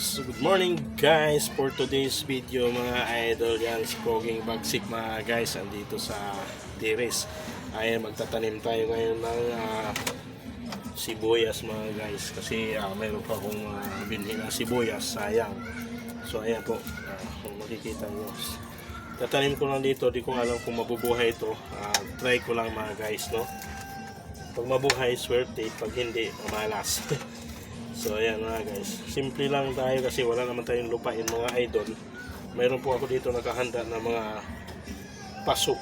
So good morning guys, for today's video mga idol, yan si Poging Bagsik mga guys, andito sa terrace. Ayan, magtatanim tayo ngayon ng sibuyas mga guys, kasi mayroon pa akong binhi na sibuyas, sayang. So ayan po, kung makikita nyo, tatanim ko lang dito, di ko alam kung mabubuhay ito. Try ko lang mga guys, no? Pag mabuhay, swerte, pag hindi, malas. So ayan mga guys, simple lang tayo kasi wala naman tayong lupain mga idol. Mayroon po ako dito nakahanda na mga pasok,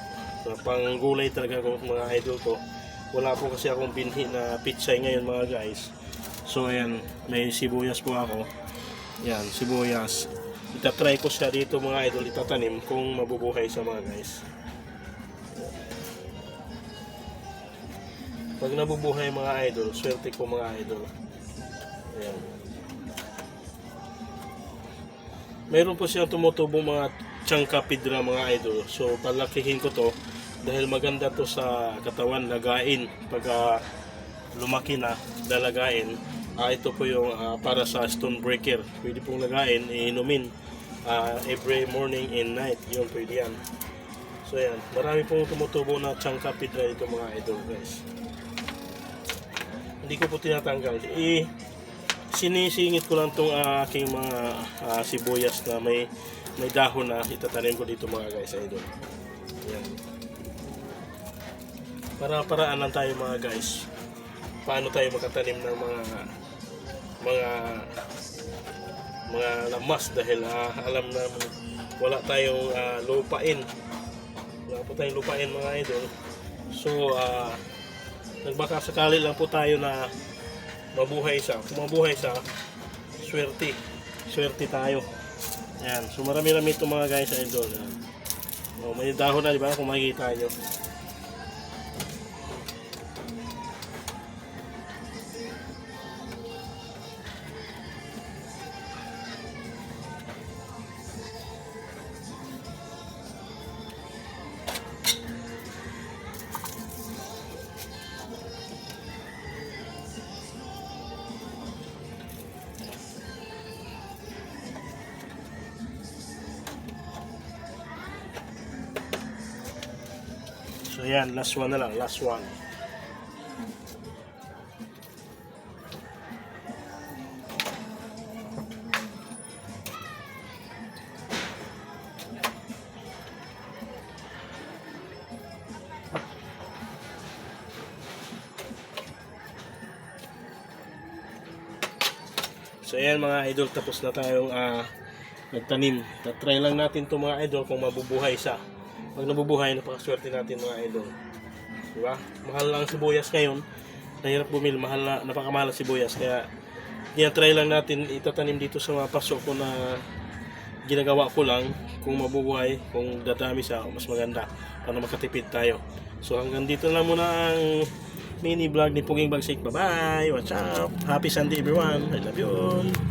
pang gulay talaga ko mga idol ko. Wala po kasi akong binhi na pitsay ngayon mga guys. So ayan, may sibuyas po ako. Yan, sibuyas. Itatry ko siya dito mga idol, itatanim kung mabubuhay sa mga guys. Pag nabubuhay mga idol, swerte ko mga idol. Ayan. Meron po siyang tumutubong mga tsangkapidra mga idol. So palakihin ko to dahil maganda to sa katawan, lagain. Pag lumaki na, lalagain. Ito po yung para sa stone breaker. Pwede pong lagain, iinumin every morning and night. Yun, pwede yan. So ayan, marami pong tumutubong na tsangkapidra ito mga idol guys. Hindi ko po tinatanggal. Sinisingit ko lang itong aking mga sibuyas na may dahon na itatanim ko dito mga guys idol. Ayan. Para-paraan lang tayo mga guys. Paano tayo makatanim ng mga lamas dahil alam na wala tayong lupain. Wala po tayong lupain mga idol. So nagbaka sakali lang po tayo na mabuhay siya. Kung mabuhay siya, swerte tayo. Ayan, so marami-rami ito mga guys idol. May dahon na, di ba? Kung makikita nyo. So yan, last one na lang, last one. So yan mga idol, tapos na tayong nagtanim. Try lang natin to mga idol kung mabubuhay siya. Pag nabubuhay, napakaswerte natin mga idol. Diba? Mahal lang sibuyas ngayon. Nahirap bumili, napakamahal ang sibuyas. Kaya, try lang natin itatanim dito sa mga pasok ko na ginagawa ko lang. Kung mabubuhay, kung dadami siya, mas maganda. Para makatipid tayo. So hanggang dito lang muna ang mini vlog ni Poging Bagsik. Bye bye! Watch out! Happy Sunday everyone! I love you all!